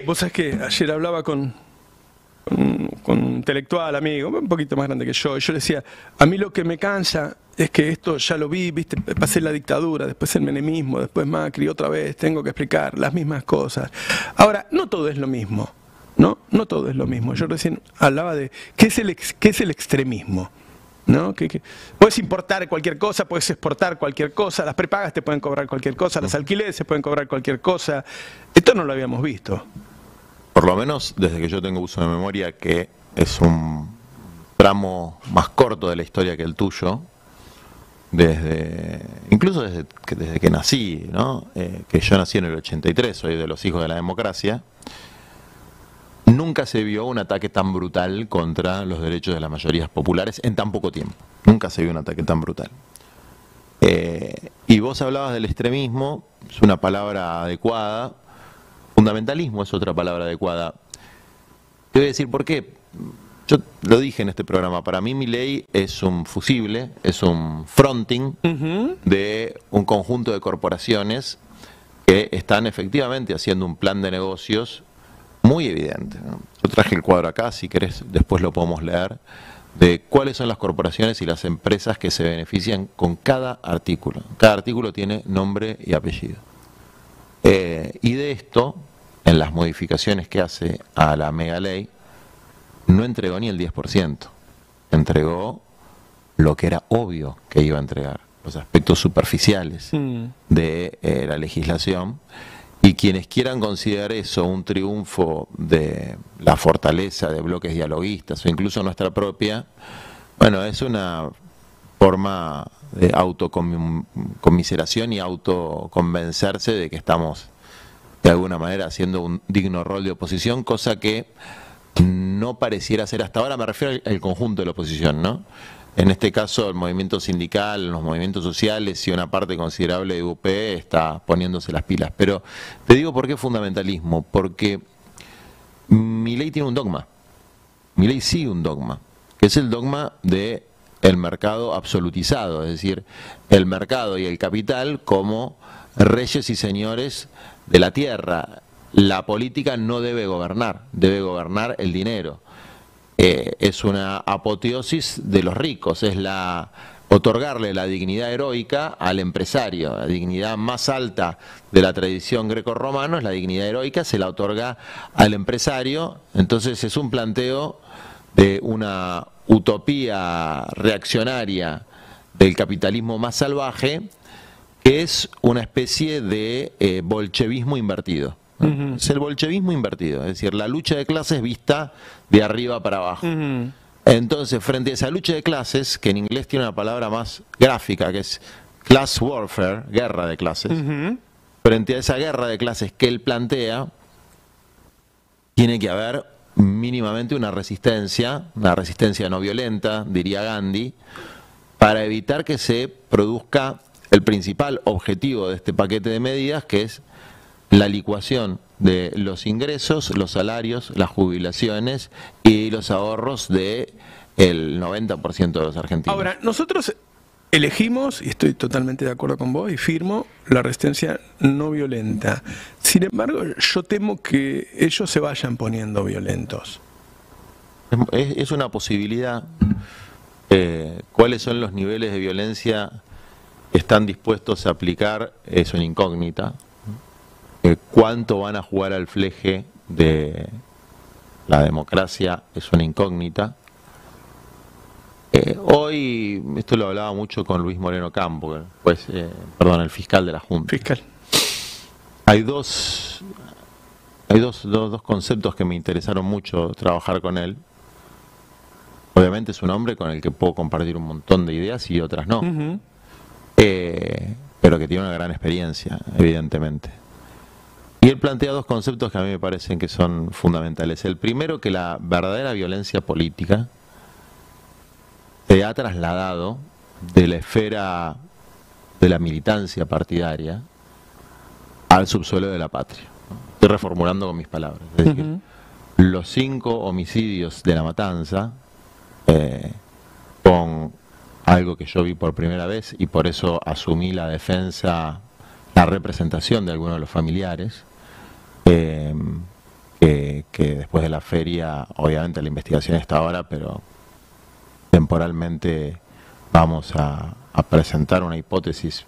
Vos sabés que ayer hablaba con un intelectual amigo, un poquito más grande que yo, y yo le decía, a mí lo que me cansa es que esto ya lo vi, viste, pasé la dictadura, después el menemismo, después Macri, otra vez, tengo que explicar las mismas cosas. Ahora, no todo es lo mismo, ¿no? No todo es lo mismo. Yo recién hablaba de qué es el extremismo, ¿no? Que puedes importar cualquier cosa, puedes exportar cualquier cosa, las prepagas te pueden cobrar cualquier cosa, los alquileres se pueden cobrar cualquier cosa. Esto no lo habíamos visto. Por lo menos desde que yo tengo uso de memoria, que es un tramo más corto de la historia que el tuyo, incluso desde que nací, ¿no? Que yo nací en el 83, soy de los hijos de la democracia, nunca se vio un ataque tan brutal contra los derechos de las mayorías populares en tan poco tiempo. Nunca se vio un ataque tan brutal. Y vos hablabas del extremismo, es una palabra adecuada. Fundamentalismo es otra palabra adecuada. Te voy a decir por qué. Yo lo dije en este programa, para mí Milei es un fusible, es un fronting de un conjunto de corporaciones que están efectivamente haciendo un plan de negocios muy evidente, ¿no? Yo traje el cuadro acá, si querés después lo podemos leer, de cuáles son las corporaciones y las empresas que se benefician con cada artículo. Cada artículo tiene nombre y apellido. Y de esto, en las modificaciones que hace a la mega ley, no entregó ni el 10%. Entregó lo que era obvio que iba a entregar, los aspectos superficiales de la legislación. Y quienes quieran considerar eso un triunfo de la fortaleza de bloques dialoguistas o incluso nuestra propia, bueno, es una forma de autocomiseración y autoconvencerse de que estamos de alguna manera haciendo un digno rol de oposición, cosa que no pareciera ser hasta ahora. Me refiero al conjunto de la oposición, ¿no? En este caso el movimiento sindical, los movimientos sociales y una parte considerable de UP está poniéndose las pilas. Pero te digo por qué fundamentalismo, porque Milei tiene un dogma, Milei sigue un dogma, que es el dogma de el mercado absolutizado, es decir, el mercado y el capital como reyes y señores de la tierra. La política no debe gobernar el dinero. Es una apoteosis de los ricos, es otorgarle la dignidad heroica al empresario. La dignidad más alta de la tradición grecorromana es la dignidad heroica, se la otorga al empresario. Entonces es un planteo de una utopía reaccionaria del capitalismo más salvaje, que es una especie de bolchevismo invertido. Es el bolchevismo invertido, es decir, la lucha de clases vista de arriba para abajo. Entonces, frente a esa lucha de clases, que en inglés tiene una palabra más gráfica, que es class warfare, guerra de clases, frente a esa guerra de clases que él plantea, tiene que haber mínimamente una resistencia no violenta, diría Gandhi, para evitar que se produzca el principal objetivo de este paquete de medidas, que es la licuación de los ingresos, los salarios, las jubilaciones y los ahorros del 90% de los argentinos. Ahora, nosotros elegimos, y estoy totalmente de acuerdo con vos, y firmo la resistencia no violenta. Sin embargo, yo temo que ellos se vayan poniendo violentos. Es una posibilidad. ¿Cuáles son los niveles de violencia que están dispuestos a aplicar? Es una incógnita. ¿Cuánto van a jugar al fleje de la democracia? Es una incógnita. Hoy, esto lo hablaba mucho con Luis Moreno Campo, pues, el fiscal de la Junta. Fiscal. Hay dos conceptos que me interesaron mucho trabajar con él. Obviamente es un hombre con el que puedo compartir un montón de ideas y otras no. Pero que tiene una gran experiencia, evidentemente. Y él plantea dos conceptos que a mí me parecen que son fundamentales. El primero, que la verdadera violencia política se ha trasladado de la esfera de la militancia partidaria al subsuelo de la patria. Estoy reformulando con mis palabras. Es decir, los 5 homicidios de La Matanza, con algo que yo vi por primera vez y por eso asumí la defensa, la representación de algunos de los familiares, que después de la feria, obviamente la investigación está ahora, pero temporalmente vamos a presentar una hipótesis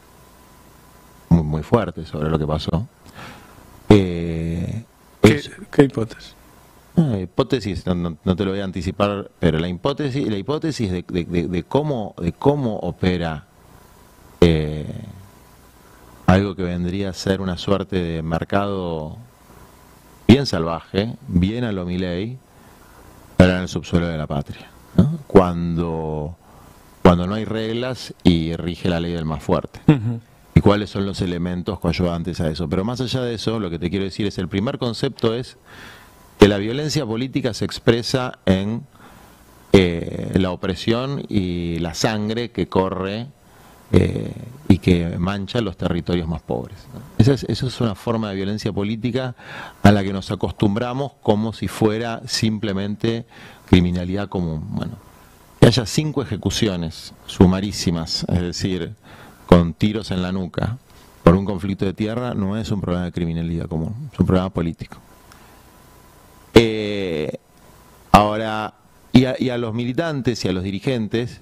muy, muy fuerte sobre lo que pasó. ¿Qué hipótesis? Hipótesis, no te lo voy a anticipar, pero la hipótesis de cómo opera algo que vendría a ser una suerte de mercado bien salvaje, bien a lo Milei, pero en el subsuelo de la patria, ¿no? Cuando no hay reglas y rige la ley del más fuerte. ¿Y cuáles son los elementos coadyuvantes a eso? Pero más allá de eso, lo que te quiero decir es, el primer concepto es que la violencia política se expresa en la opresión y la sangre que corre y que mancha los territorios más pobres, ¿no? Esa es una forma de violencia política a la que nos acostumbramos como si fuera simplemente criminalidad común. Bueno, que haya 5 ejecuciones sumarísimas, es decir, con tiros en la nuca, por un conflicto de tierra, no es un problema de criminalidad común, es un problema político. Ahora, y a los militantes y a los dirigentes,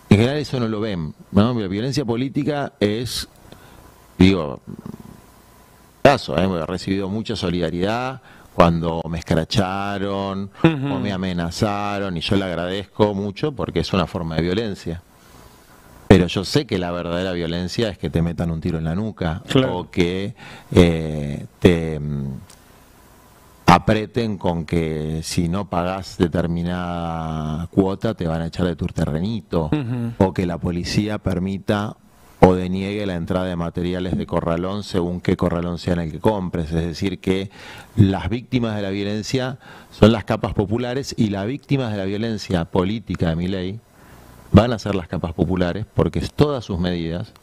en general eso no lo ven, ¿no? La violencia política es, digo, caso, he recibido mucha solidaridad cuando me escracharon o me amenazaron, y yo le agradezco mucho porque es una forma de violencia. Pero yo sé que la verdadera violencia es que te metan un tiro en la nuca, claro, o que te apreten con que si no pagás determinada cuota te van a echar de tu terrenito, o que la policía permita o deniegue la entrada de materiales de corralón según qué corralón sea en el que compres. Es decir, que las víctimas de la violencia son las capas populares, y las víctimas de la violencia política de Milei van a ser las capas populares, porque todas sus medidas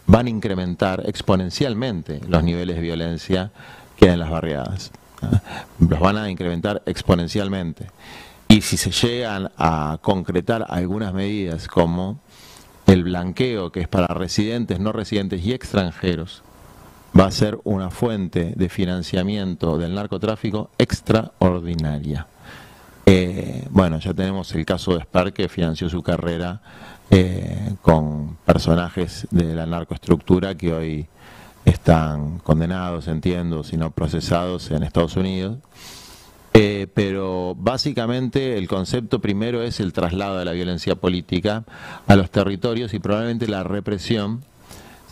van a incrementar exponencialmente los niveles de violencia que hay en las barriadas. Los van a incrementar exponencialmente. Y si se llegan a concretar algunas medidas como el blanqueo, que es para residentes, no residentes y extranjeros, va a ser una fuente de financiamiento del narcotráfico extraordinaria. Bueno, ya tenemos el caso de Esper, que financió su carrera con personajes de la narcoestructura que hoy están condenados, entiendo, si no procesados en Estados Unidos. Pero básicamente el concepto primero es el traslado de la violencia política a los territorios, y probablemente la represión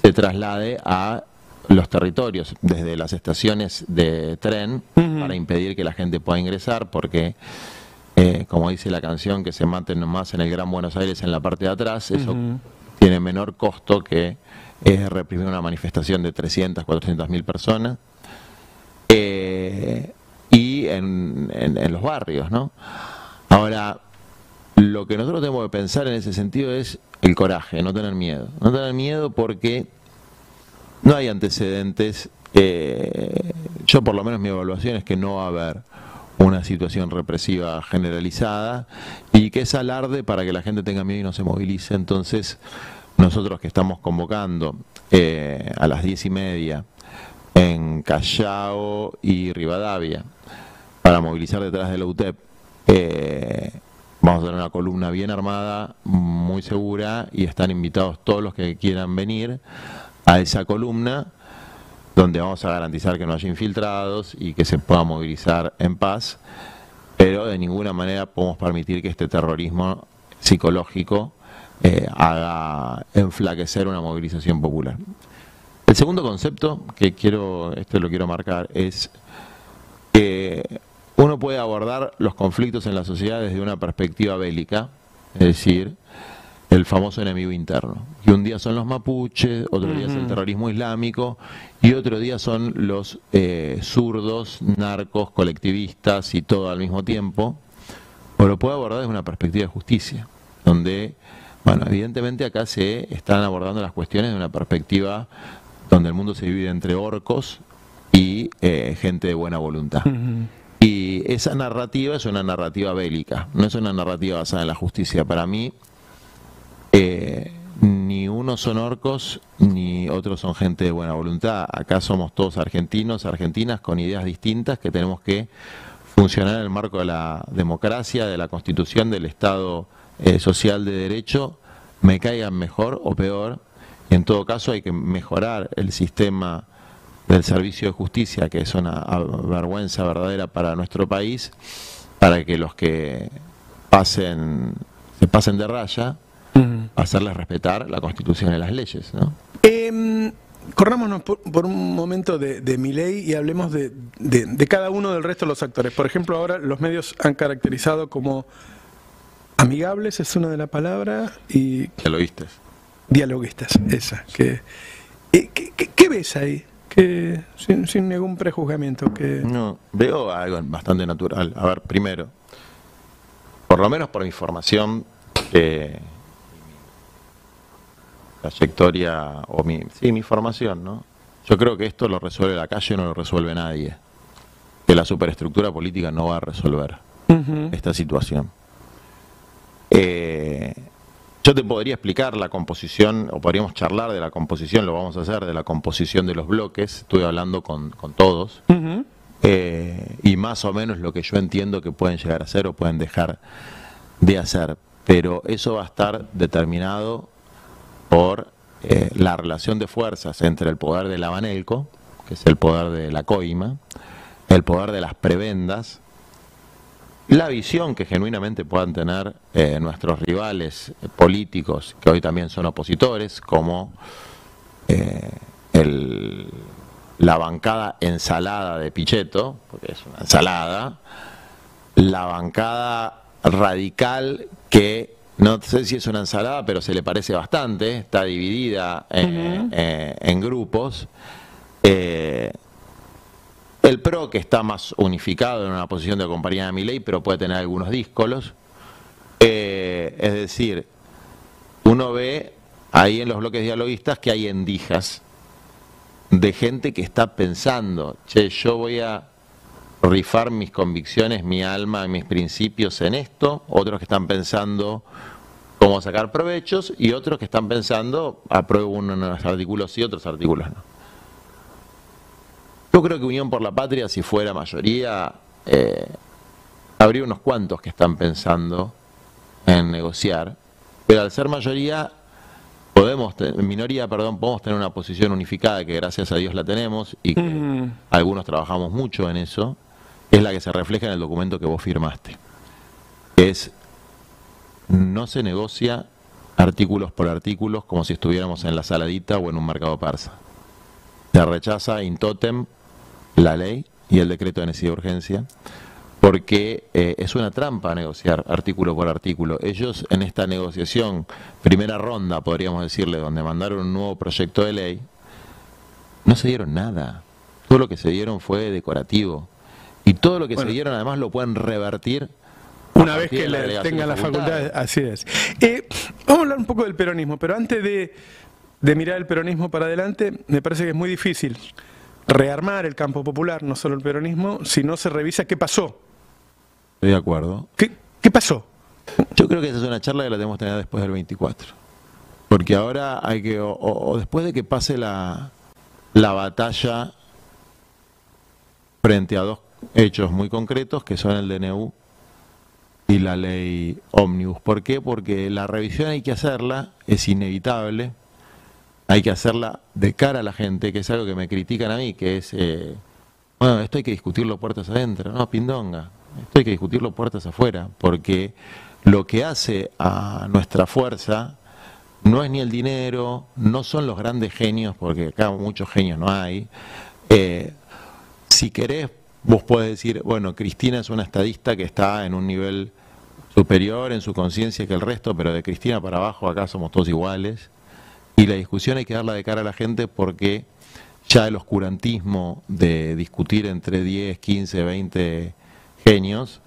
se traslade a los territorios, desde las estaciones de tren, para impedir que la gente pueda ingresar, porque como dice la canción, que se maten nomás en el Gran Buenos Aires en la parte de atrás, eso tiene menor costo que reprimir una manifestación de 300, 400 mil personas. Y en los barrios, ¿no? Ahora, lo que nosotros tenemos que pensar en ese sentido es el coraje, no tener miedo. No tener miedo porque no hay antecedentes. Yo, por lo menos, mi evaluación es que no va a haber una situación represiva generalizada, y que es alarde para que la gente tenga miedo y no se movilice. Entonces, nosotros que estamos convocando a las 10:30 en Callao y Rivadavia para movilizar detrás de la UTEP, vamos a tener una columna bien armada, muy segura, y están invitados todos los que quieran venir a esa columna, donde vamos a garantizar que no haya infiltrados y que se pueda movilizar en paz, pero de ninguna manera podemos permitir que este terrorismo psicológico haga enflaquecer una movilización popular. El segundo concepto que lo quiero marcar, es que uno puede abordar los conflictos en la sociedad desde una perspectiva bélica, es decir, el famoso enemigo interno. Y un día son los mapuches, otro día es el terrorismo islámico, y otro día son los zurdos, narcos, colectivistas y todo al mismo tiempo. O lo puede abordar desde una perspectiva de justicia, donde, bueno, evidentemente acá se están abordando las cuestiones de una perspectiva donde el mundo se divide entre orcos y gente de buena voluntad. Y esa narrativa es una narrativa bélica, no es una narrativa basada en la justicia. Para mí, ni uno unos son orcos ni otros son gente de buena voluntad. Acá somos todos argentinos, argentinas con ideas distintas que tenemos que funcionar en el marco de la democracia, de la Constitución, del Estado social de derecho, me caigan mejor o peor. En todo caso hay que mejorar el sistema del servicio de justicia, que es una vergüenza verdadera para nuestro país, para que los que se pasen de raya, hacerles respetar la Constitución y las leyes, ¿no? Corrámonos por un momento de Milei y hablemos de cada uno del resto de los actores. Por ejemplo, ahora los medios han caracterizado como amigables, es una de las palabras, y Dialoguistas. Dialoguistas, esa. ¿Qué ves ahí? Sin ningún prejuzgamiento. No, veo algo bastante natural. A ver, primero, por lo menos por mi formación, trayectoria, o mi formación, ¿no? Yo creo que esto lo resuelve la calle, no lo resuelve nadie. Que la superestructura política no va a resolver esta situación. Yo te podría explicar la composición, o podríamos charlar de la composición, lo vamos a hacer, de la composición de los bloques. Estuve hablando con todos. Y más o menos lo que yo entiendo que pueden llegar a hacer o pueden dejar de hacer. Pero eso va a estar determinado por la relación de fuerzas entre el poder de la Banelco, que es el poder de la coima, el poder de las prebendas, la visión que genuinamente puedan tener nuestros rivales políticos, que hoy también son opositores, como la bancada ensalada de Pichetto, porque es una ensalada, la bancada radical que no sé si es una ensalada, pero se le parece bastante, está dividida en grupos. El PRO, que está más unificado en una posición de acompañar a Milei, pero puede tener algunos díscolos. Es decir, uno ve ahí en los bloques dialoguistas que hay endijas de gente que está pensando, che, yo voy a rifar mis convicciones, mi alma, mis principios en esto. Otros que están pensando cómo sacar provechos, y otros que están pensando, apruebo unos artículos sí, otros artículos no. Yo creo que Unión por la Patria, si fuera mayoría, habría unos cuantos que están pensando en negociar, pero al ser mayoría, minoría, podemos tener una posición unificada, que gracias a Dios la tenemos, y que algunos trabajamos mucho en eso, es la que se refleja en el documento que vos firmaste. No se negocia artículos por artículos como si estuviéramos en la saladita o en un mercado persa. Se rechaza in totem la ley y el decreto de necesidad de urgencia, porque es una trampa negociar artículo por artículo. Ellos en esta negociación, primera ronda podríamos decirle, donde mandaron un nuevo proyecto de ley, no se dieron nada. Todo lo que se dieron fue decorativo. Y todo lo que se dieron además lo pueden revertir una vez que tengan la facultad. Así es. Vamos a hablar un poco del peronismo, pero antes de mirar el peronismo para adelante, me parece que es muy difícil rearmar el campo popular, no solo el peronismo, si no se revisa qué pasó. Estoy de acuerdo. ¿Qué pasó? Yo creo que esa es una charla que la tenemos que tener después del 24. Porque ahora hay que, o después de que pase la batalla frente a dos hechos muy concretos, que son el DNU y la ley ómnibus. ¿Por qué? Porque la revisión hay que hacerla, es inevitable, hay que hacerla de cara a la gente, que es algo que me critican a mí, que es, bueno, esto hay que discutirlo puertas adentro, no, pindonga, esto hay que discutirlo puertas afuera, porque lo que hace a nuestra fuerza no es ni el dinero, no son los grandes genios, porque acá muchos genios no hay. Si querés, vos podés decir, bueno, Cristina es una estadista que está en un nivel superior en su conciencia que el resto, pero de Cristina para abajo acá somos todos iguales. Y la discusión hay que darla de cara a la gente, porque ya el oscurantismo de discutir entre 10, 15, 20 genios,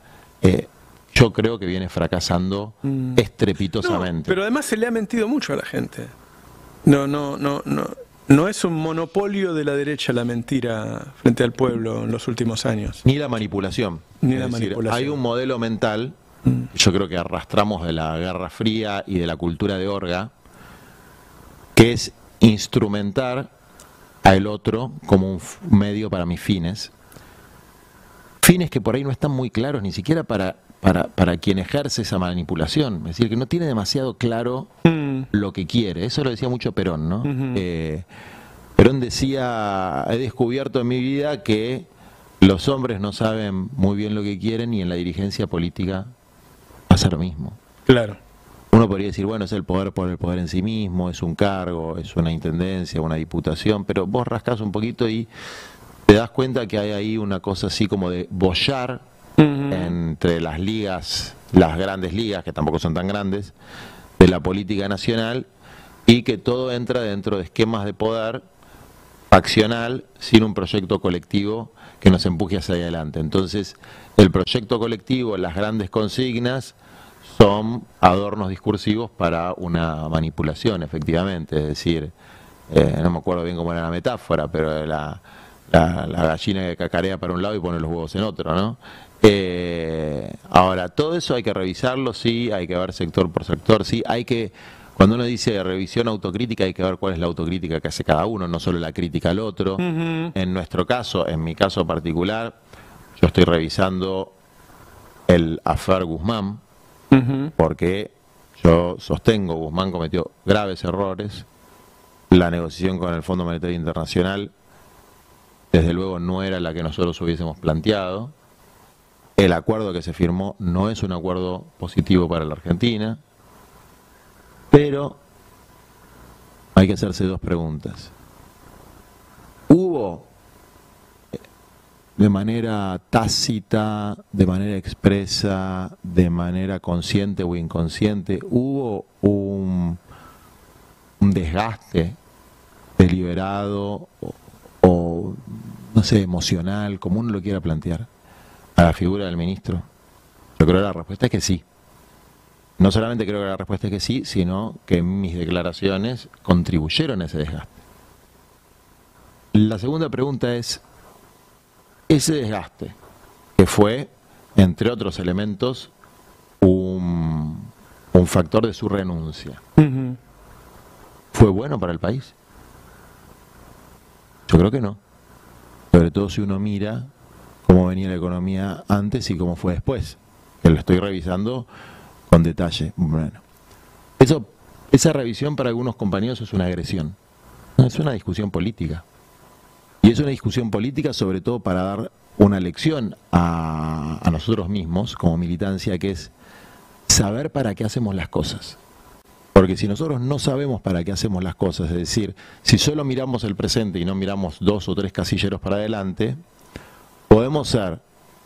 yo creo que viene fracasando estrepitosamente. No, pero además se le ha mentido mucho a la gente. No es un monopolio de la derecha la mentira frente al pueblo en los últimos años. Ni la manipulación. Ni la manipulación. Hay un modelo mental, yo creo que arrastramos de la Guerra Fría y de la cultura de Orga, que es instrumentar al otro como un medio para mis fines. Fines que por ahí no están muy claros, ni siquiera para quien ejerce esa manipulación. Es decir, que no tiene demasiado claro lo que quiere. Eso lo decía mucho Perón, ¿no? Perón decía, he descubierto en mi vida que los hombres no saben muy bien lo que quieren y en la dirigencia política pasa lo mismo. Claro. Uno podría decir, bueno, es el poder por el poder en sí mismo, es un cargo, es una intendencia, una diputación, pero vos rascás un poquito y te das cuenta que hay ahí una cosa así como de bollar entre las ligas, las grandes ligas, que tampoco son tan grandes, de la política nacional, y que todo entra dentro de esquemas de poder faccional sin un proyecto colectivo que nos empuje hacia adelante. Entonces, el proyecto colectivo, las grandes consignas, son adornos discursivos para una manipulación, efectivamente. Es decir, no me acuerdo bien cómo era la metáfora, pero la gallina que cacarea para un lado y pone los huevos en otro, ¿no? Ahora, todo eso hay que revisarlo, sí, hay que ver sector por sector, sí, hay que, cuando uno dice revisión autocrítica, hay que ver cuál es la autocrítica que hace cada uno, no solo la crítica al otro. En nuestro caso, en mi caso particular, yo estoy revisando el affair Guzmán, porque yo sostengo Guzmán cometió graves errores, la negociación con el Fondo Monetario Internacional desde luego no era la que nosotros hubiésemos planteado, el acuerdo que se firmó no es un acuerdo positivo para la Argentina, pero hay que hacerse dos preguntas. ¿Hubo de manera tácita, de manera expresa, de manera consciente o inconsciente, hubo un desgaste deliberado o, no sé, emocional, como uno lo quiera plantear, a la figura del ministro? Yo creo que la respuesta es que sí. No solamente creo que la respuesta es que sí, sino que mis declaraciones contribuyeron a ese desgaste. La segunda pregunta es, ese desgaste, que fue, entre otros elementos, un factor de su renuncia, ¿fue bueno para el país? Yo creo que no. Sobre todo si uno mira cómo venía la economía antes y cómo fue después, que lo estoy revisando con detalle. Bueno, esa revisión para algunos compañeros es una agresión, es una discusión política. Y es una discusión política sobre todo para dar una lección a nosotros mismos como militancia, que es saber para qué hacemos las cosas. Porque si nosotros no sabemos para qué hacemos las cosas, es decir, si solo miramos el presente y no miramos 2 o 3 casilleros para adelante, podemos ser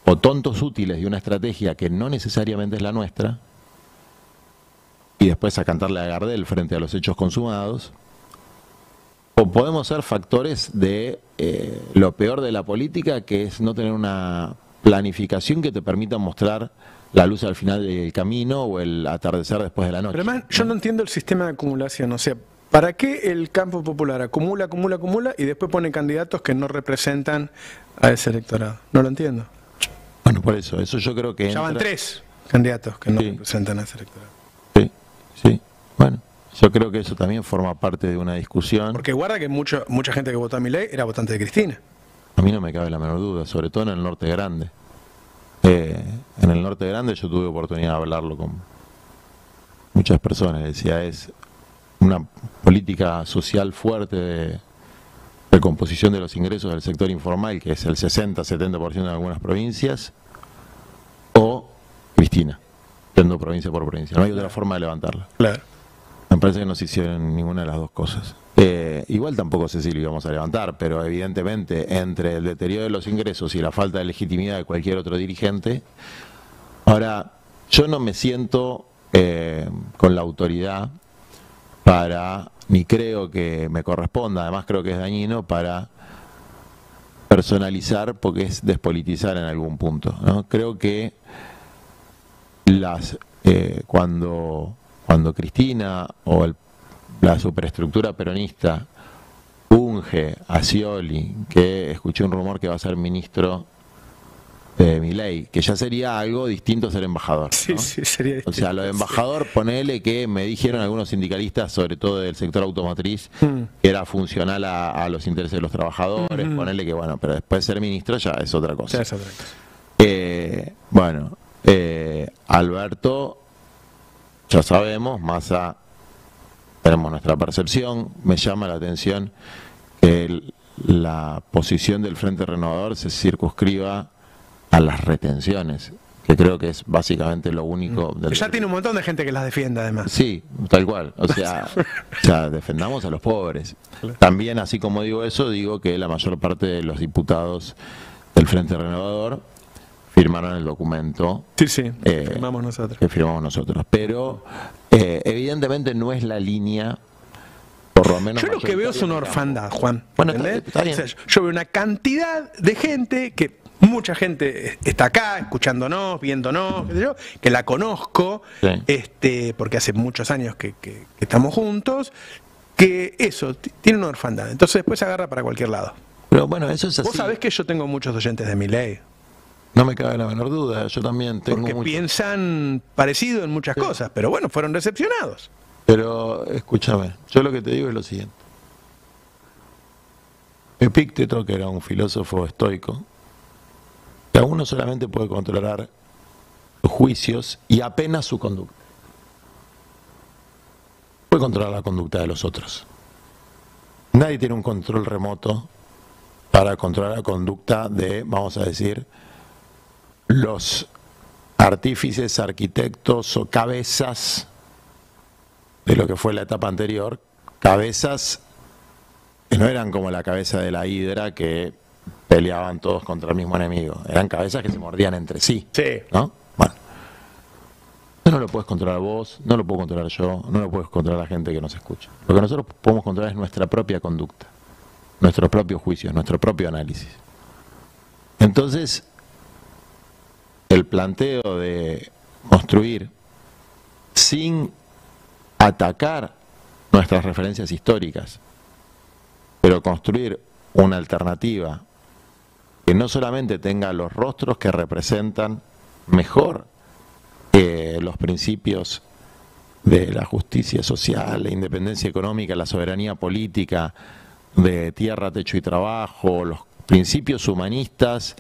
o tontos útiles de una estrategia que no necesariamente es la nuestra, y después a cantarle a Gardel frente a los hechos consumados, o podemos ser factores de lo peor de la política, que es no tener una planificación que te permita mostrar la luz al final del camino o el atardecer después de la noche. Pero además, yo no entiendo el sistema de acumulación. O sea, ¿para qué el campo popular acumula y después pone candidatos que no representan a ese electorado? No lo entiendo. Bueno, por eso yo creo que ya van 3 candidatos que no representan a ese electorado. Sí. Bueno, yo creo que eso también forma parte de una discusión. Porque guarda que mucha gente que votó a Milei era votante de Cristina. A mí no me cabe la menor duda, sobre todo en el Norte Grande. En el Norte Grande yo tuve oportunidad de hablarlo con muchas personas. Decía, es una política social fuerte de recomposición de los ingresos del sector informal, que es el 60-70% en algunas provincias, o Cristina, yendo provincia por provincia. No hay otra forma de levantarla. Claro. Me parece que no se hicieron ninguna de las dos cosas. Igual tampoco sé si lo íbamos a levantar, pero evidentemente entre el deterioro de los ingresos y la falta de legitimidad de cualquier otro dirigente. Ahora, yo no me siento con la autoridad para, ni creo que me corresponda, además creo que es dañino, para personalizar, porque es despolitizar en algún punto, ¿no? Creo que cuando Cristina o la superestructura peronista unge a Scioli, que escuché un rumor que va a ser ministro de Milei, que ya sería algo distinto a ser embajador, Sí, ¿no? sí, sería O sea, lo de embajador, ponele que me dijeron algunos sindicalistas, sobre todo del sector automotriz, que era funcional a los intereses de los trabajadores, ponele que bueno, pero después ser ministro ya es otra cosa. Ya es otra cosa. Bueno, Alberto, ya sabemos, Massa, tenemos nuestra percepción, me llama la atención que la posición del Frente Renovador se circunscriba a las retenciones, que creo que es básicamente lo único del... Ya tiene un montón de gente que las defiende, además. Sí, tal cual. O sea, defendamos a los pobres. También, así como digo eso, digo que la mayor parte de los diputados del Frente Renovador firmaron el documento. Sí, sí, firmamos nosotros. Que firmamos nosotros. Pero, evidentemente, no es la línea... Por lo menos yo lo que veo es una orfandad, Juan. Bueno, está bien. O sea, yo veo una cantidad de gente que... Mucha gente está acá, escuchándonos, viéndonos, qué sé yo, que la conozco, sí. Porque hace muchos años que estamos juntos, que eso, tiene una orfandad. Entonces después se agarra para cualquier lado. Pero bueno, eso es así. Vos sabés que yo tengo muchos oyentes de Milei. No me cabe la menor duda, yo también tengo porque muchos. Piensan parecido en muchas cosas, pero bueno, fueron decepcionados. Pero escúchame, yo lo que te digo es lo siguiente. Epícteto, que era un filósofo estoico, que uno solamente puede controlar los juicios y apenas su conducta. Puede controlar la conducta de los otros. Nadie tiene un control remoto para controlar la conducta de, vamos a decir, los artífices, arquitectos o cabezas de lo que fue la etapa anterior, cabezas que no eran como la cabeza de la hidra que peleaban todos contra el mismo enemigo, eran cabezas que se mordían entre sí, ¿no? Bueno, no lo puedes controlar vos, no lo puedo controlar yo, no lo puedes controlar la gente que nos escucha. Lo que nosotros podemos controlar es nuestra propia conducta, nuestros propios juicios, nuestro propio análisis. Entonces, el planteo de construir sin atacar nuestras referencias históricas, pero construir una alternativa que no solamente tenga los rostros que representan mejor los principios de la justicia social, la independencia económica, la soberanía política, de tierra, techo y trabajo, los principios humanistas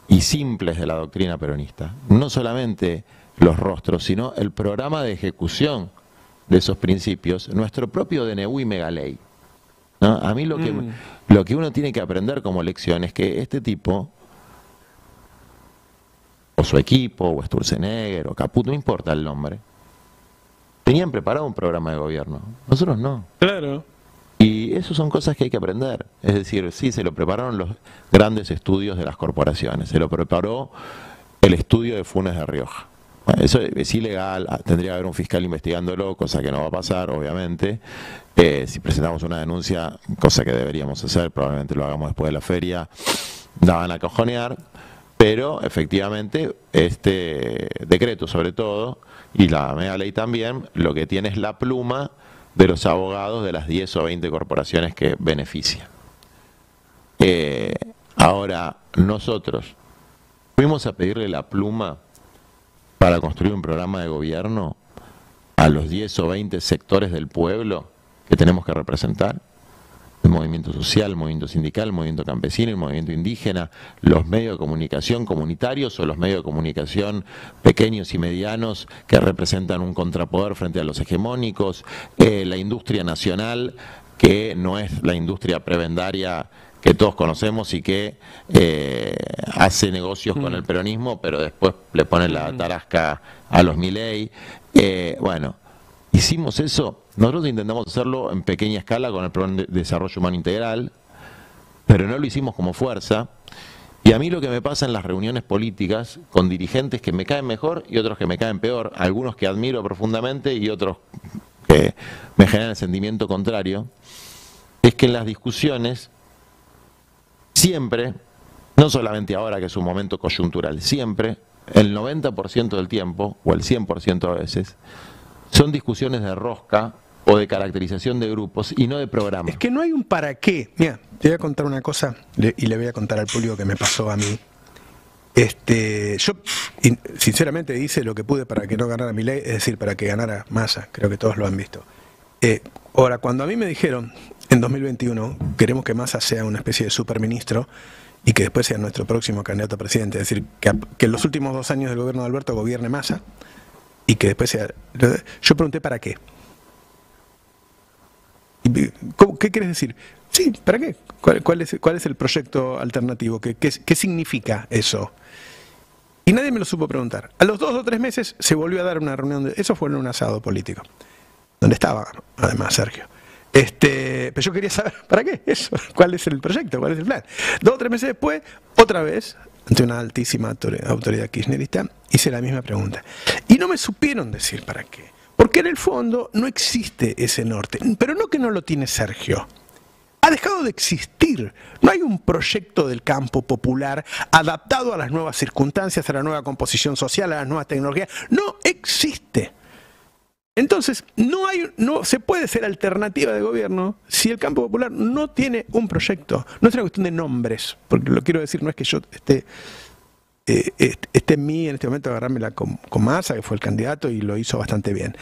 y simples de la doctrina peronista. No solamente los rostros, sino el programa de ejecución de esos principios, nuestro propio DNU y Megaley, ¿no? A mí lo que uno tiene que aprender como lección es que este tipo, o su equipo, o Sturzenegger, o Caput, no importa el nombre, tenían preparado un programa de gobierno. Nosotros no. Claro. Y eso son cosas que hay que aprender. Es decir, sí, se lo prepararon los grandes estudios de las corporaciones, se lo preparó el estudio de Funes de Rioja. Bueno, eso es ilegal, tendría que haber un fiscal investigándolo, cosa que no va a pasar, obviamente. Si presentamos una denuncia, cosa que deberíamos hacer, probablemente lo hagamos después de la feria, la van a cajonear, pero efectivamente este decreto sobre todo, y la mega ley también, lo que tiene es la pluma de los abogados de las 10 o 20 corporaciones que benefician. Ahora, nosotros fuimos a pedirle la pluma para construir un programa de gobierno a los 10 o 20 sectores del pueblo que tenemos que representar, el movimiento social, el movimiento sindical, el movimiento campesino, el movimiento indígena, los medios de comunicación comunitarios o los medios de comunicación pequeños y medianos que representan un contrapoder frente a los hegemónicos, la industria nacional, que no es la industria prebendaria que todos conocemos y que hace negocios con el peronismo, pero después le pone la tarasca a los Milei. Bueno, hicimos eso. Nosotros intentamos hacerlo en pequeña escala con el Programa de Desarrollo Humano Integral, pero no lo hicimos como fuerza. Y a mí lo que me pasa en las reuniones políticas con dirigentes que me caen mejor y otros que me caen peor, algunos que admiro profundamente y otros que me generan el sentimiento contrario, es que en las discusiones siempre, no solamente ahora que es un momento coyuntural, siempre, el 90% del tiempo, o el 100% a veces, son discusiones de rosca o de caracterización de grupos y no de programa. Es que no hay un para qué. Mira, te voy a contar una cosa y le voy a contar al público que me pasó a mí. Yo sinceramente hice lo que pude para que no ganara Milei, es decir, para que ganara Massa, creo que todos lo han visto. Ahora, cuando a mí me dijeron en 2021, queremos que Massa sea una especie de superministro y que después sea nuestro próximo candidato a presidente, es decir, que en los últimos 2 años del gobierno de Alberto gobierne Massa y que después sea... Yo pregunté ¿para qué? ¿Qué quieres decir? Sí, ¿para qué? ¿Cuál es el proyecto alternativo? ¿Qué significa eso? Y nadie me lo supo preguntar. A los 2 o 3 meses se volvió a dar una reunión, eso fue en un asado político, donde estaba además Sergio. Pero yo quería saber, ¿para qué eso? ¿Cuál es el proyecto? ¿Cuál es el plan? 2 o 3 meses después, otra vez, ante una altísima autoridad kirchnerista, hice la misma pregunta. Y no me supieron decir para qué. Porque en el fondo no existe ese norte. Pero no que no lo tiene Sergio. Ha dejado de existir. No hay un proyecto del campo popular adaptado a las nuevas circunstancias, a la nueva composición social, a las nuevas tecnologías. No existe. Entonces, no se puede ser alternativa de gobierno si el campo popular no tiene un proyecto. No es una cuestión de nombres, porque lo quiero decir, no es que yo esté en mí en este momento agarrármela con Massa, que fue el candidato y lo hizo bastante bien.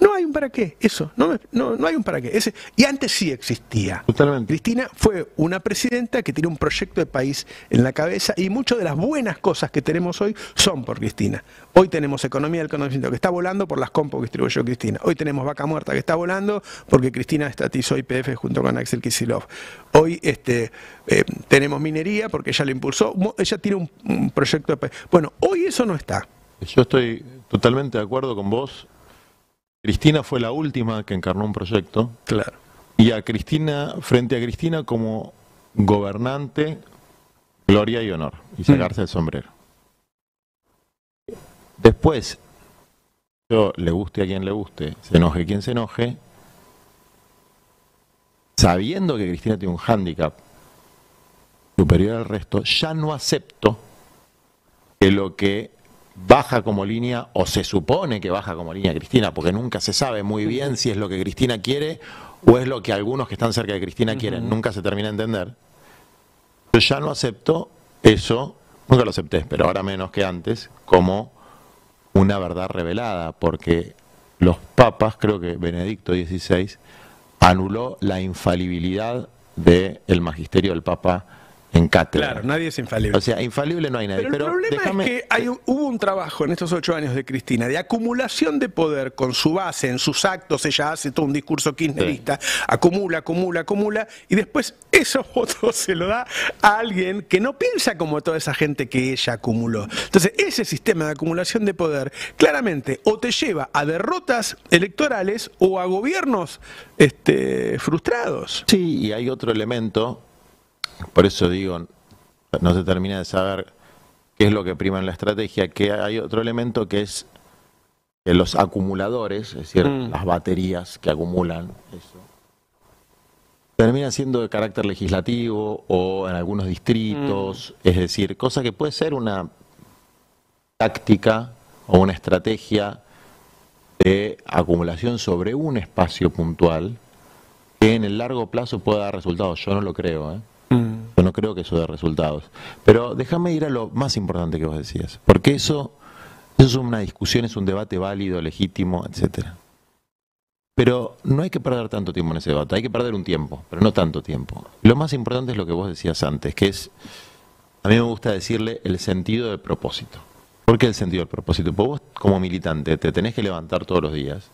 No hay un para qué, eso, no hay un para qué. Y antes sí existía. Totalmente. Cristina fue una presidenta que tiene un proyecto de país en la cabeza y muchas de las buenas cosas que tenemos hoy son por Cristina. Hoy tenemos economía del conocimiento que está volando por las compos que distribuyó Cristina. Hoy tenemos Vaca Muerta que está volando porque Cristina estatizó YPF junto con Axel Kicillof. Hoy tenemos minería porque ella lo impulsó. Ella tiene un proyecto de país. Bueno, hoy eso no está. Yo estoy totalmente de acuerdo con vos. Cristina fue la última que encarnó un proyecto. Claro. Y frente a Cristina como gobernante, gloria y honor. Y sacarse el sombrero. Después, le guste a quien le guste, se enoje quien se enoje, sabiendo que Cristina tiene un hándicap superior al resto, ya no acepto que lo que baja como línea, o se supone que baja como línea Cristina, porque nunca se sabe muy bien si es lo que Cristina quiere o es lo que algunos que están cerca de Cristina quieren, nunca se termina de entender. Yo ya no acepto eso, nunca lo acepté, pero ahora menos que antes, como una verdad revelada, porque los papas, creo que Benedicto XVI, anuló la infalibilidad del magisterio del Papa en cátedra. Claro, nadie es infalible. O sea, infalible no hay nadie. Pero el problema es que hubo un trabajo en estos 8 años de Cristina de acumulación de poder con su base, en sus actos, ella hace todo un discurso kirchnerista, acumula, y después esos votos se lo da a alguien que no piensa como toda esa gente que ella acumuló. Entonces, ese sistema de acumulación de poder claramente o te lleva a derrotas electorales o a gobiernos frustrados. Sí, y hay otro elemento. Por eso digo, no se termina de saber qué es lo que prima en la estrategia, que hay otro elemento que es que los acumuladores, es decir, las baterías que acumulan eso, termina siendo de carácter legislativo o en algunos distritos, es decir, cosa que puede ser una táctica o una estrategia de acumulación sobre un espacio puntual que en el largo plazo pueda dar resultados. Yo no lo creo, Yo no creo que eso dé resultados. Pero déjame ir a lo más importante que vos decías, porque eso es una discusión, es un debate válido, legítimo, etcétera. Pero no hay que perder tanto tiempo en ese debate, hay que perder un tiempo, pero no tanto tiempo. Lo más importante es lo que vos decías antes, que es, a mí me gusta decirle, el sentido del propósito. ¿Por qué el sentido del propósito? Porque vos como militante te tenés que levantar todos los días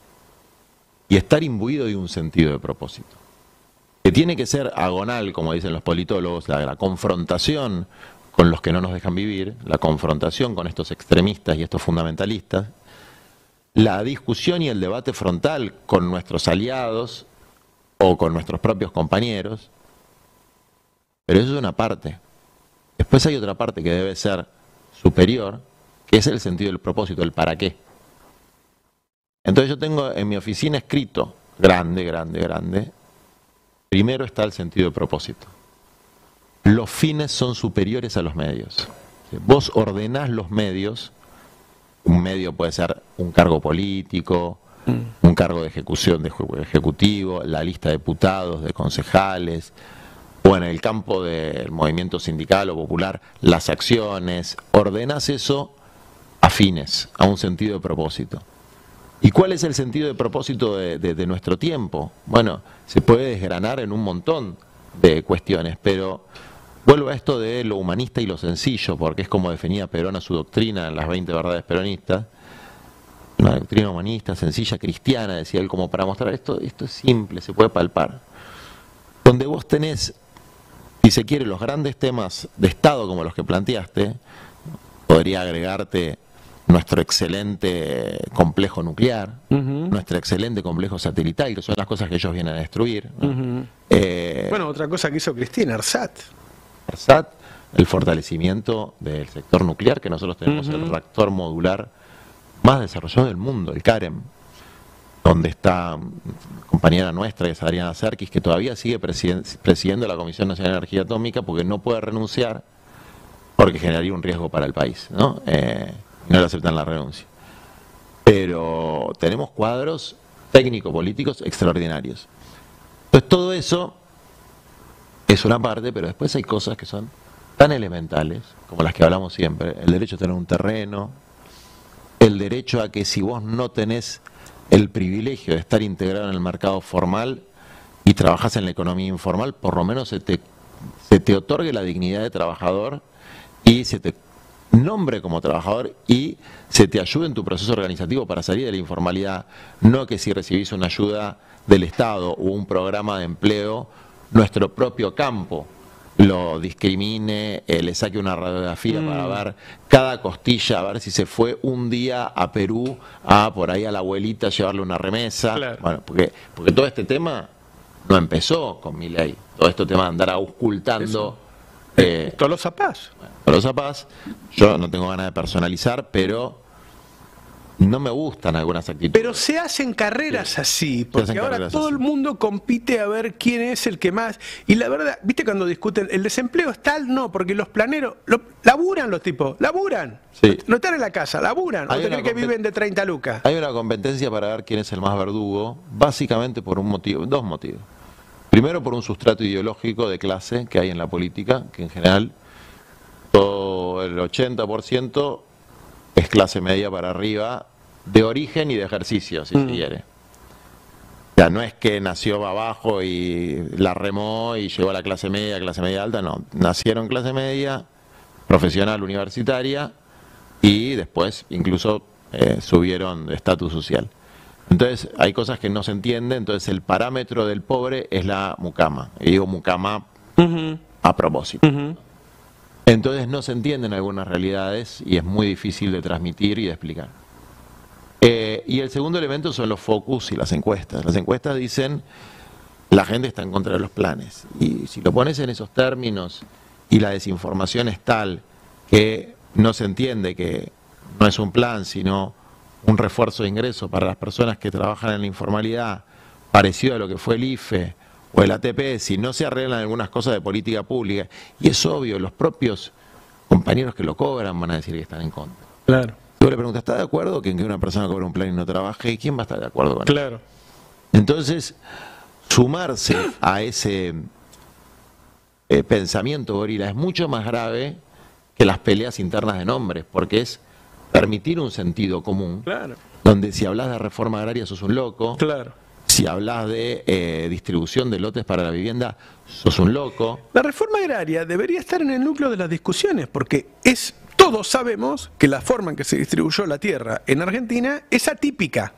y estar imbuido de un sentido de propósito, que tiene que ser agonal, como dicen los politólogos, la confrontación con los que no nos dejan vivir, la confrontación con estos extremistas y estos fundamentalistas, la discusión y el debate frontal con nuestros aliados o con nuestros propios compañeros, pero eso es una parte. Después hay otra parte que debe ser superior, que es el sentido del propósito, el para qué. Entonces yo tengo en mi oficina escrito, grande, primero está el sentido de propósito. Los fines son superiores a los medios. Vos ordenás los medios. Un medio puede ser un cargo político, un cargo de ejecución de ejecutivo, la lista de diputados, de concejales, o en el campo del movimiento sindical o popular, las acciones, ordenás eso a fines, a un sentido de propósito. ¿Y cuál es el sentido de propósito de nuestro tiempo? Bueno, se puede desgranar en un montón de cuestiones, pero vuelvo a esto de lo humanista y lo sencillo, porque es como definía Perón a su doctrina en las 20 verdades peronistas, una doctrina humanista, sencilla, cristiana, decía él, como para mostrar esto es simple, se puede palpar. Donde vos tenés, si se quiere, los grandes temas de Estado como los que planteaste, podría agregarte nuestro excelente complejo nuclear, nuestro excelente complejo satelital, que son las cosas que ellos vienen a destruir, ¿no? Bueno, otra cosa que hizo Cristina, ARSAT. ARSAT, el fortalecimiento del sector nuclear, que nosotros tenemos el reactor modular más desarrollado del mundo, el CAREM, donde está compañera nuestra, que es Adriana Serkis, que todavía sigue presidiendo la Comisión Nacional de Energía Atómica porque no puede renunciar, porque generaría un riesgo para el país, ¿no? No le aceptan la renuncia. Pero tenemos cuadros técnico-políticos extraordinarios. Entonces todo eso es una parte, pero después hay cosas que son tan elementales, como las que hablamos siempre: el derecho a tener un terreno, el derecho a que si vos no tenés el privilegio de estar integrado en el mercado formal y trabajás en la economía informal, por lo menos se te otorgue la dignidad de trabajador y se te nombre como trabajador y se te ayude en tu proceso organizativo para salir de la informalidad, no que si recibís una ayuda del Estado o un programa de empleo, nuestro propio campo lo discrimine, le saque una radiografía para ver cada costilla, a ver si se fue un día a Perú a por ahí a la abuelita llevarle una remesa. Claro. Bueno, porque todo este tema no empezó con Milei, todo este tema de andar auscultando Tolosa Paz. Tolosa Paz. Yo no tengo ganas de personalizar, pero no me gustan algunas actitudes. Pero se hacen carreras así, porque ahora todo el mundo compite a ver quién es el que más. Y la verdad, ¿viste cuando discuten el desempleo es tal? No, porque los planeros laburan, los tipos, laburan. Sí. No están en la casa, laburan. ¿O Hay te crees que viven de 30 lucas? Hay una competencia para ver quién es el más verdugo, básicamente por un motivo, dos motivos. Primero, por un sustrato ideológico de clase que hay en la política, que en general todo el 80% es clase media para arriba, de origen y de ejercicio, si se quiere. O sea, no es que nació abajo y la remó y llegó a la clase media alta, no. Nacieron clase media, profesional, universitaria, y después incluso subieron de estatus social. Entonces hay cosas que no se entienden, entonces el parámetro del pobre es la mucama. Y digo mucama a propósito. Entonces no se entienden algunas realidades y es muy difícil de transmitir y de explicar. Y el segundo elemento son los focus y las encuestas. Las encuestas dicen la gente está en contra de los planes. Y si lo pones en esos términos y la desinformación es tal que no se entiende que no es un plan, sino un refuerzo de ingreso para las personas que trabajan en la informalidad, parecido a lo que fue el IFE o el ATP, si no se arreglan algunas cosas de política pública, y es obvio, los propios compañeros que lo cobran van a decir que están en contra. Claro. Tú le preguntas, ¿está de acuerdo que una persona cobre un plan y no trabaje? ¿Quién va a estar de acuerdo con eso? Claro. Entonces, sumarse a ese pensamiento gorila es mucho más grave que las peleas internas de nombres, porque es permitir un sentido común, Claro. donde si hablas de reforma agraria sos un loco, Claro. si hablas de distribución de lotes para la vivienda sos un loco. La reforma agraria debería estar en el núcleo de las discusiones, porque todos sabemos que la forma en que se distribuyó la tierra en Argentina es atípica.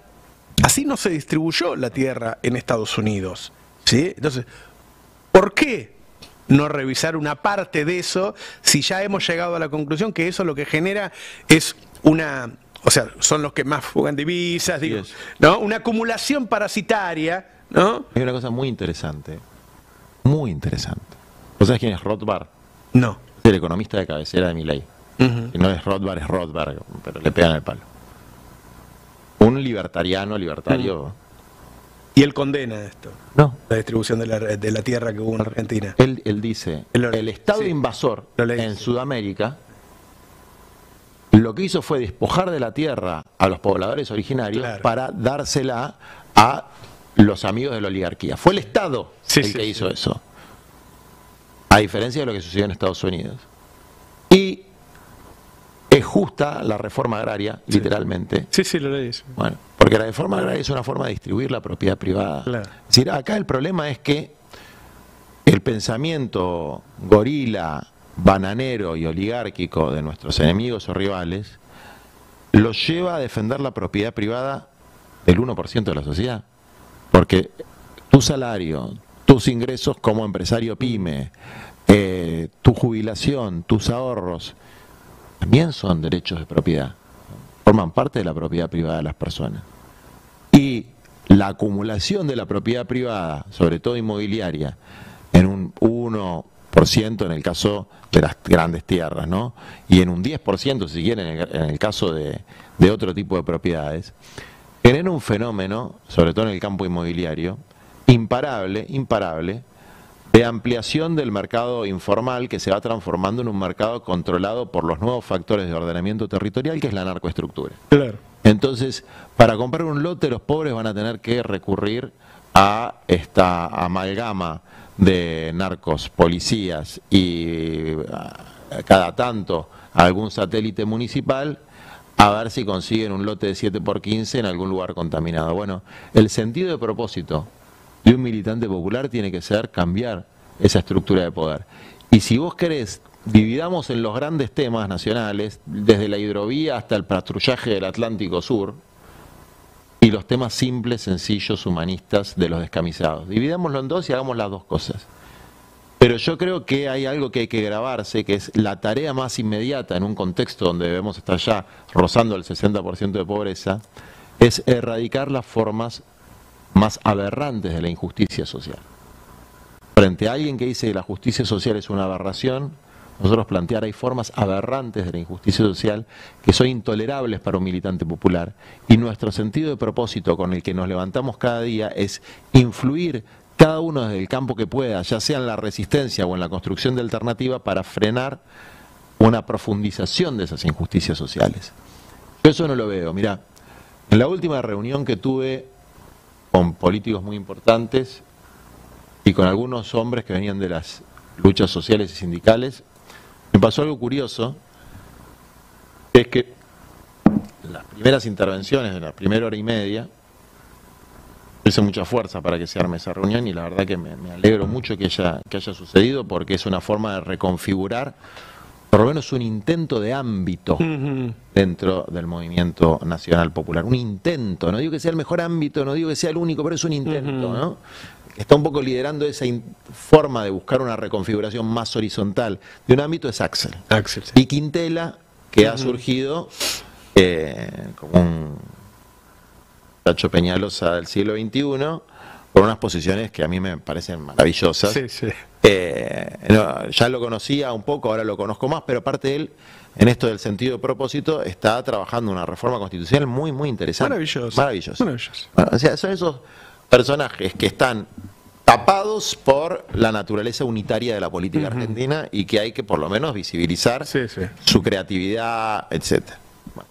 Así no se distribuyó la tierra en Estados Unidos, ¿sí? Entonces, ¿por qué no revisar una parte de eso si ya hemos llegado a la conclusión que eso lo que genera es o sea, son los que más fugan divisas, digo, Yes. ¿no? Una acumulación parasitaria, ¿no? Hay una cosa muy interesante, muy interesante. ¿Vos sabés quién es Rothbard? No. Es el economista de cabecera de Milei. Si no es Rothbard, es Rothbard, pero le pegan el palo. Un libertario. Y él condena esto, No. la distribución de la tierra que hubo en Argentina. Él dice, el Estado sí, invasor lo leí, en sí. Sudamérica lo que hizo fue despojar de la tierra a los pobladores originarios, Claro. para dársela a los amigos de la oligarquía. Fue el Estado Sí, el sí, que sí. hizo eso. a diferencia de lo que sucedió en Estados Unidos. Y es justa la reforma agraria, Sí. literalmente. Sí, sí, lo leí. Bueno, porque la reforma agraria es una forma de distribuir la propiedad privada. Claro. Es decir, acá el problema es que el pensamiento gorila, bananero y oligárquico de nuestros enemigos o rivales los lleva a defender la propiedad privada del 1% de la sociedad. Porque tu salario, tus ingresos como empresario pyme, tu jubilación, tus ahorros, también son derechos de propiedad, forman parte de la propiedad privada de las personas. Y la acumulación de la propiedad privada, sobre todo inmobiliaria, en un 1% en el caso de las grandes tierras, ¿no? Y en un 10%, si quieren, en el caso de otro tipo de propiedades, genera un fenómeno, sobre todo en el campo inmobiliario, imparable, de ampliación del mercado informal que se va transformando en un mercado controlado por los nuevos factores de ordenamiento territorial, que es la narcoestructura. Claro. Entonces, para comprar un lote, los pobres van a tener que recurrir a esta amalgama de narcos, policías y cada tanto algún satélite municipal, a ver si consiguen un lote de 7x15 en algún lugar contaminado. Bueno, el sentido de propósito de un militante popular tiene que ser cambiar esa estructura de poder. Y si vos querés, dividamos en los grandes temas nacionales, desde la hidrovía hasta el patrullaje del Atlántico Sur, y los temas simples, sencillos, humanistas de los descamisados. Dividémoslo en dos y hagamos las dos cosas. Pero yo creo que hay algo que hay que grabarse, que es la tarea más inmediata en un contexto donde debemos estar ya rozando el 60% de pobreza, es erradicar las formas más aberrantes de la injusticia social. Frente a alguien que dice que la justicia social es una aberración, nosotros plantear hay formas aberrantes de la injusticia social que son intolerables para un militante popular, y nuestro sentido de propósito con el que nos levantamos cada día es influir cada uno desde el campo que pueda, ya sea en la resistencia o en la construcción de alternativa, para frenar una profundización de esas injusticias sociales. Yo eso no lo veo. Mirá, en la última reunión que tuve con políticos muy importantes y con algunos hombres que venían de las luchas sociales y sindicales, me pasó algo curioso, que es que las primeras intervenciones de la primera hora y media, hice mucha fuerza para que se arme esa reunión, y la verdad que me alegro mucho que haya sucedido, porque es una forma de reconfigurar, por lo menos un intento de ámbito dentro del movimiento nacional popular. Un intento, no digo que sea el mejor ámbito, no digo que sea el único, pero es un intento, ¿no? Está un poco liderando esa forma de buscar una reconfiguración más horizontal de un ámbito, es Axel. Axel, sí. Y Quintela, que ha surgido como un Tacho Peñalosa del siglo XXI, con unas posiciones que a mí me parecen maravillosas. Sí, sí. No, ya lo conocía un poco, ahora lo conozco más, pero aparte de él, en esto del sentido de propósito, está trabajando una reforma constitucional muy, muy interesante. Maravilloso. Bueno, o sea, son esos personajes que están tapados por la naturaleza unitaria de la política argentina, y que hay que por lo menos visibilizar su creatividad, etcétera. Bueno,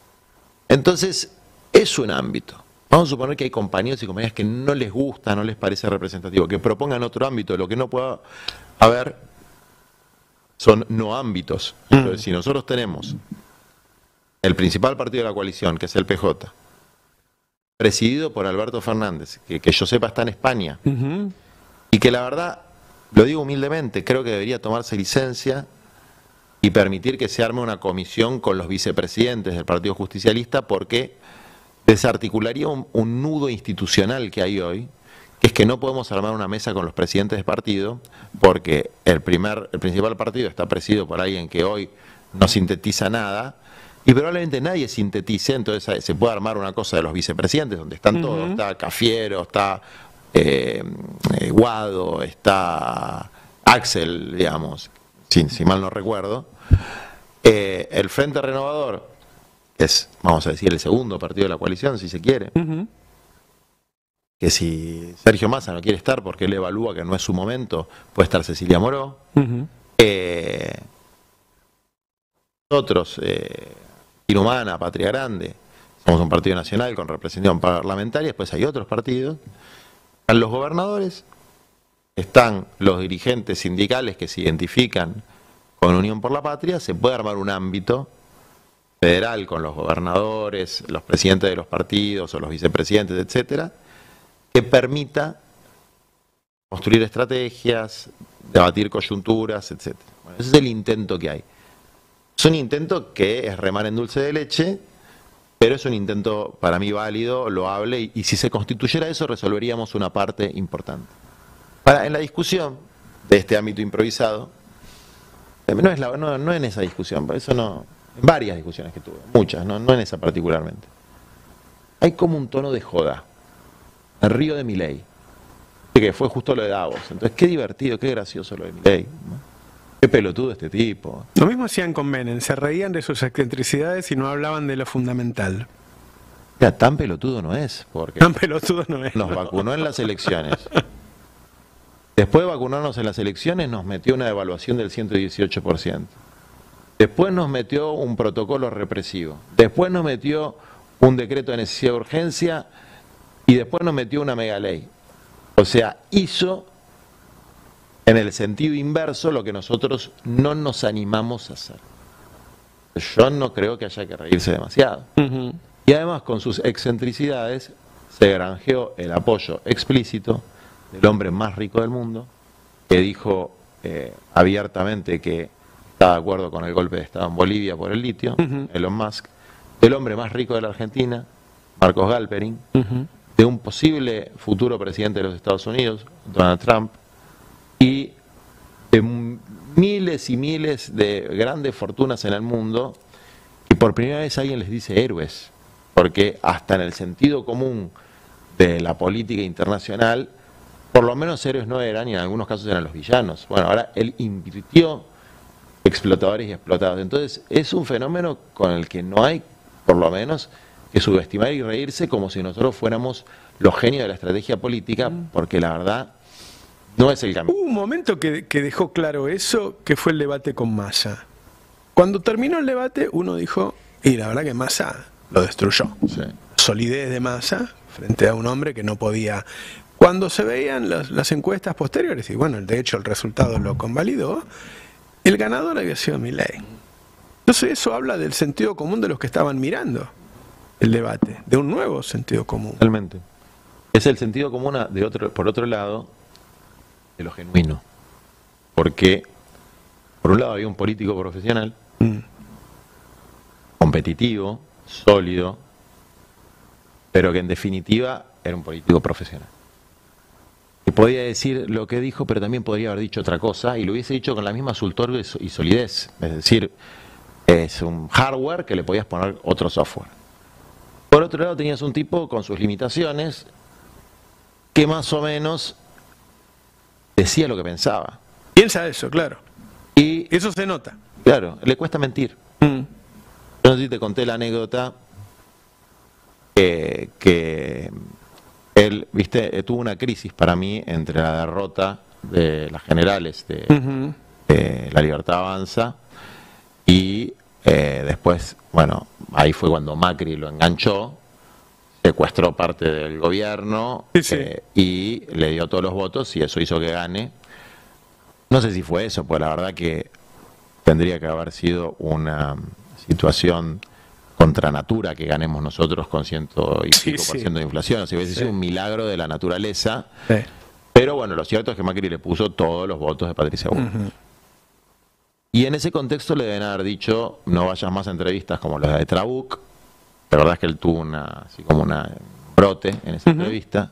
entonces, es un ámbito. Vamos a suponer que hay compañeros y compañeras que no les gusta, no les parece representativo, que propongan otro ámbito. Lo que no puede haber son no ámbitos. Entonces, si nosotros tenemos el principal partido de la coalición, que es el PJ, presidido por Alberto Fernández, que yo sepa está en España, y que la verdad, lo digo humildemente, creo que debería tomarse licencia y permitir que se arme una comisión con los vicepresidentes del Partido Justicialista, porque desarticularía un nudo institucional que hay hoy, que es que no podemos armar una mesa con los presidentes de partido, porque el principal partido está presidido por alguien que hoy no sintetiza nada, y probablemente nadie sintetice. Entonces se puede armar una cosa de los vicepresidentes, donde están todos, está Cafiero, está Guado, está Axel, digamos, si mal no recuerdo, el Frente Renovador, que es, vamos a decir, el segundo partido de la coalición, si se quiere, que si Sergio Massa no quiere estar porque él evalúa que no es su momento, puede estar Cecilia Moró, nosotros, Inhumana, Patria Grande, somos un partido nacional con representación parlamentaria. Después hay otros partidos. A los gobernadores, están los dirigentes sindicales que se identifican con Unión por la Patria, se puede armar un ámbito federal con los gobernadores, los presidentes de los partidos o los vicepresidentes, etcétera, que permita construir estrategias, debatir coyunturas, etcétera. Bueno, ese es el intento que hay. Es un intento que es remar en dulce de leche, pero es un intento para mí válido, loable, y si se constituyera eso resolveríamos una parte importante. En la discusión de este ámbito improvisado, no en esa discusión, por eso no, en varias discusiones que tuve, muchas, no en esa particularmente, hay como un tono de joda, el río de Milei, que fue justo lo de Davos. Entonces, qué divertido, qué gracioso lo de Milei, ¿no? Qué pelotudo este tipo. Lo mismo hacían con Menem, se reían de sus excentricidades y no hablaban de lo fundamental. Ya, tan pelotudo no es, porque Tan pelotudo no es. nos vacunó en las elecciones. Después de vacunarnos en las elecciones nos metió una devaluación del 118%. Después nos metió un protocolo represivo. Después nos metió un decreto de necesidad de urgencia y después nos metió una mega ley. O sea, hizo en el sentido inverso lo que nosotros no nos animamos a hacer. Yo no creo que haya que reírse demasiado. Y además con sus excentricidades se granjeó el apoyo explícito del hombre más rico del mundo, que dijo abiertamente que estaba de acuerdo con el golpe de Estado en Bolivia por el litio, Elon Musk, del hombre más rico de la Argentina, Marcos Galperín, de un posible futuro presidente de los Estados Unidos, Donald Trump, y de miles y miles de grandes fortunas en el mundo, y por primera vez alguien les dice héroes, porque hasta en el sentido común de la política internacional, por lo menos héroes no eran, y en algunos casos eran los villanos. Bueno, ahora él invirtió explotadores y explotados. Entonces es un fenómeno con el que no hay, por lo menos, que subestimar y reírse como si nosotros fuéramos los genios de la estrategia política, porque la verdad no es el camino. Hubo un momento que dejó claro eso, que fue el debate con Massa. Cuando terminó el debate, uno dijo, y la verdad que Massa lo destruyó. Sí. Solidez de Massa frente a un hombre que no podía. Cuando se veían las encuestas posteriores, y bueno, de hecho el resultado lo convalidó, el ganador había sido Milei. Entonces eso habla del sentido común de los que estaban mirando el debate, de un nuevo sentido común. Realmente. Es el sentido común por otro lado, de lo genuino. Porque, por un lado, había un político profesional, competitivo, sólido, pero que en definitiva era un político profesional. Que podía decir lo que dijo, pero también podría haber dicho otra cosa, y lo hubiese dicho con la misma soltura y solidez. Es decir, es un hardware que le podías poner otro software. Por otro lado, tenías un tipo con sus limitaciones que más o menos decía lo que pensaba. Piensa eso, claro. Y eso se nota. Claro, le cuesta mentir. Yo no sé si te conté la anécdota que él, viste, tuvo una crisis para mí entre la derrota de las generales de La Libertad Avanza y después, bueno, ahí fue cuando Macri lo enganchó, secuestró parte del gobierno y le dio todos los votos y eso hizo que gane. No sé si fue eso, pues la verdad que tendría que haber sido una situación contra natura que ganemos nosotros con 100% y pico por ciento de inflación. O sea, hubiese sido un milagro de la naturaleza. Pero bueno, lo cierto es que Macri le puso todos los votos de Patricia Bullrich. Y en ese contexto le deben haber dicho, no vayas más a entrevistas como las de Trabuc. La verdad es que él tuvo así como una brote en esa entrevista,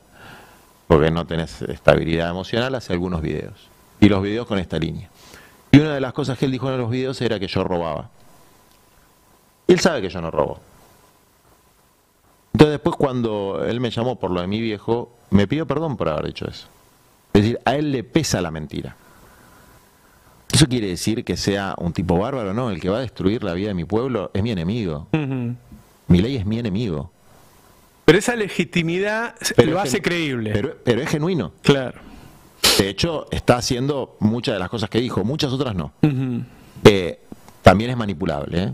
porque no tenés estabilidad emocional, hace algunos videos. Y los videos con esta línea. Y una de las cosas que él dijo en los videos era que yo robaba. Y él sabe que yo no robo. Entonces después cuando él me llamó por lo de mi viejo, me pidió perdón por haber dicho eso. Es decir, a él le pesa la mentira. ¿Eso quiere decir que sea un tipo bárbaro? No, el que va a destruir la vida de mi pueblo es mi enemigo. Milei es mi enemigo. Pero esa legitimidad lo hace creíble. Pero es genuino. Claro. De hecho, está haciendo muchas de las cosas que dijo, muchas otras no. También es manipulable, ¿eh?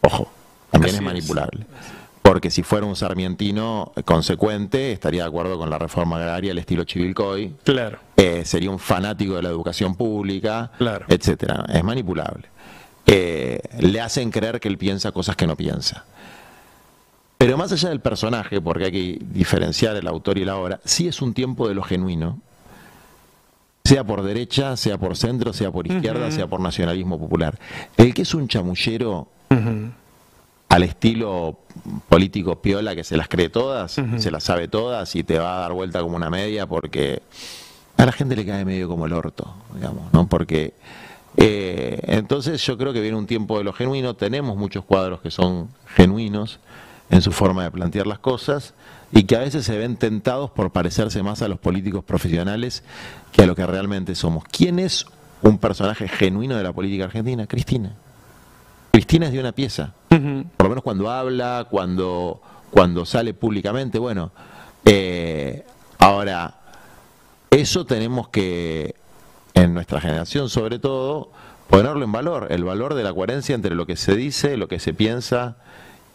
Ojo, también es manipulable. porque si fuera un sarmientino consecuente estaría de acuerdo con la reforma agraria al estilo Chivilcoy. Claro. Sería un fanático de la educación pública, Claro. etcétera. Es manipulable. Le hacen creer que él piensa cosas que no piensa. Pero más allá del personaje, porque hay que diferenciar el autor y la obra, sí es un tiempo de lo genuino, sea por derecha, sea por centro, sea por izquierda, sea por nacionalismo popular. El que es un chamullero al estilo político piola, que se las cree todas, se las sabe todas y te va a dar vuelta como una media, porque a la gente le cae medio como el orto, digamos, ¿no? Porque entonces yo creo que viene un tiempo de lo genuino. Tenemos muchos cuadros que son genuinos en su forma de plantear las cosas y que a veces se ven tentados por parecerse más a los políticos profesionales que a lo que realmente somos. ¿Quién es un personaje genuino de la política argentina? Cristina. Cristina es de una pieza, por lo menos cuando habla, cuando sale públicamente. Bueno, ahora, eso tenemos que, en nuestra generación sobre todo, ponerlo en valor, el valor de la coherencia entre lo que se dice, lo que se piensa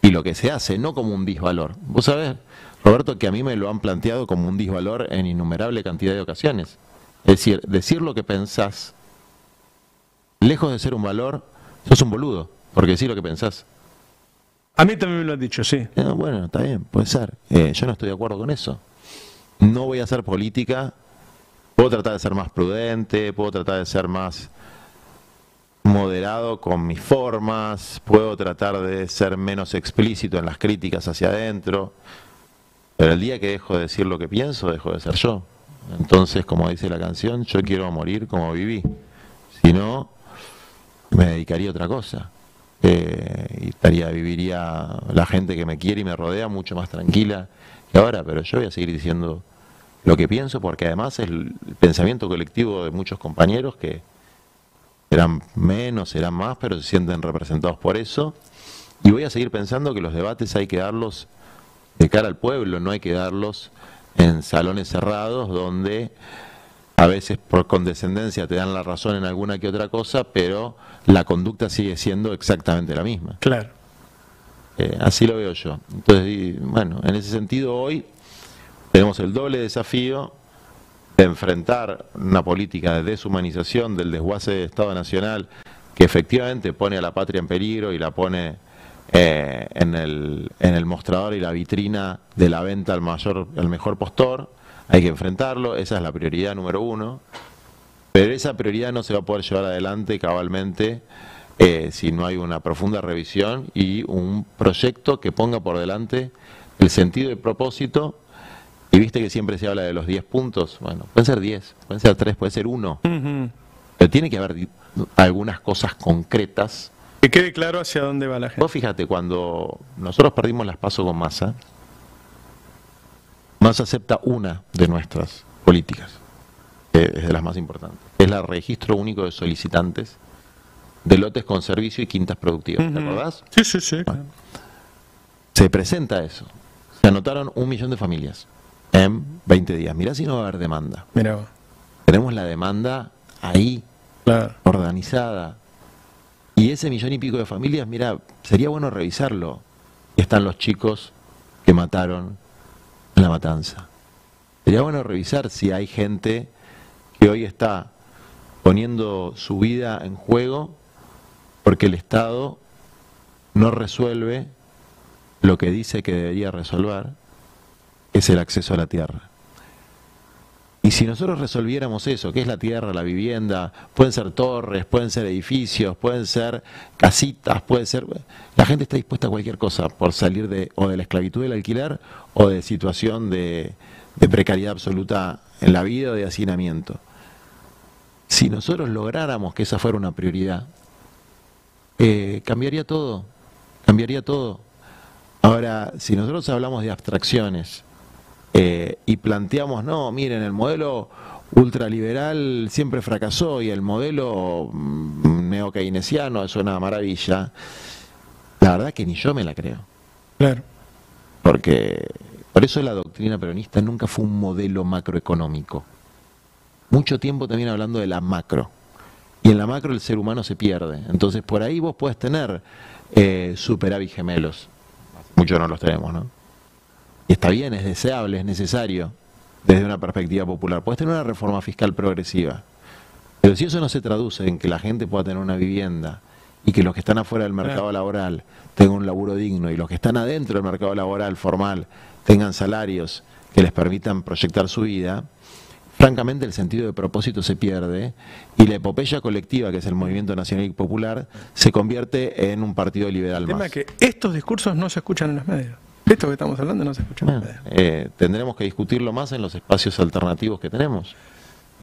y lo que se hace, no como un disvalor. Vos sabés, Roberto, que a mí me lo han planteado como un disvalor en innumerable cantidad de ocasiones. Es decir lo que pensás, lejos de ser un valor, sos un boludo, porque decís lo que pensás. A mí también me lo han dicho, sí. Bueno, está bien, puede ser. Yo no estoy de acuerdo con eso. No voy a hacer política, puedo tratar de ser más prudente, puedo tratar de ser más moderado con mis formas, puedo tratar de ser menos explícito en las críticas hacia adentro, pero el día que dejo de decir lo que pienso, dejo de ser yo. Entonces, como dice la canción, yo quiero morir como viví. Si no, me dedicaría a otra cosa. Y viviría la gente que me quiere y me rodea mucho más tranquila que ahora, pero yo voy a seguir diciendo lo que pienso, porque además es el pensamiento colectivo de muchos compañeros que serán menos, serán más, pero se sienten representados por eso. Y voy a seguir pensando que los debates hay que darlos de cara al pueblo, no hay que darlos en salones cerrados donde a veces por condescendencia te dan la razón en alguna que otra cosa, pero la conducta sigue siendo exactamente la misma. Claro. Así lo veo yo. Entonces, bueno, en ese sentido hoy tenemos el doble desafío de enfrentar una política de deshumanización, del desguace del Estado Nacional, que efectivamente pone a la patria en peligro y la pone en el mostrador y la vitrina de la venta al mejor postor. Hay que enfrentarlo, esa es la prioridad número uno, pero esa prioridad no se va a poder llevar adelante cabalmente si no hay una profunda revisión y un proyecto que ponga por delante el sentido y propósito. Y viste que siempre se habla de los 10 puntos. Bueno, pueden ser 10, pueden ser 3, puede ser 1. Pero tiene que haber algunas cosas concretas. Que quede claro hacia dónde va la gente. Vos fíjate, cuando nosotros perdimos las PASO con Massa, Massa acepta una de nuestras políticas, que es de las más importantes, que es el registro único de solicitantes de lotes con servicio y quintas productivas. ¿Te acordás? Sí, sí, sí. Bueno, se presenta eso. Se anotaron 1 millón de familias en 20 días. Mirá si no va a haber demanda. Mirá. Tenemos la demanda ahí, Claro. organizada. Y ese 1,5 millones de familias, mira, sería bueno revisarlo. Están los chicos que mataron en la matanza. Sería bueno revisar si hay gente que hoy está poniendo su vida en juego porque el Estado no resuelve lo que dice que debería resolver, que es el acceso a la tierra. Y si nosotros resolviéramos eso, que es la tierra, la vivienda, pueden ser torres, pueden ser edificios, pueden ser casitas, puede ser... La gente está dispuesta a cualquier cosa por salir de la esclavitud del alquiler o de situación de precariedad absoluta en la vida o de hacinamiento. Si nosotros lográramos que esa fuera una prioridad, cambiaría todo, cambiaría todo. Ahora, si nosotros hablamos de abstracciones y planteamos, no, miren, el modelo ultraliberal siempre fracasó y el modelo neokeynesiano es una maravilla, la verdad que ni yo me la creo. Claro. Porque por eso la doctrina peronista nunca fue un modelo macroeconómico. Mucho tiempo también hablando de la macro. Y en la macro el ser humano se pierde. Entonces por ahí vos podés tener superávit gemelos. muchos no los tenemos, ¿no? Y está bien, es deseable, es necesario, desde una perspectiva popular. Puedes tener una reforma fiscal progresiva, pero si eso no se traduce en que la gente pueda tener una vivienda y que los que están afuera del mercado laboral tengan un laburo digno y los que están adentro del mercado laboral formal tengan salarios que les permitan proyectar su vida, francamente el sentido de propósito se pierde y la epopeya colectiva, que es el Movimiento Nacional y Popular, se convierte en un partido liberal El tema más. es que estos discursos no se escuchan en los medios. Esto que estamos hablando no se escucha en los medios. Tendremos que discutirlo más en los espacios alternativos que tenemos.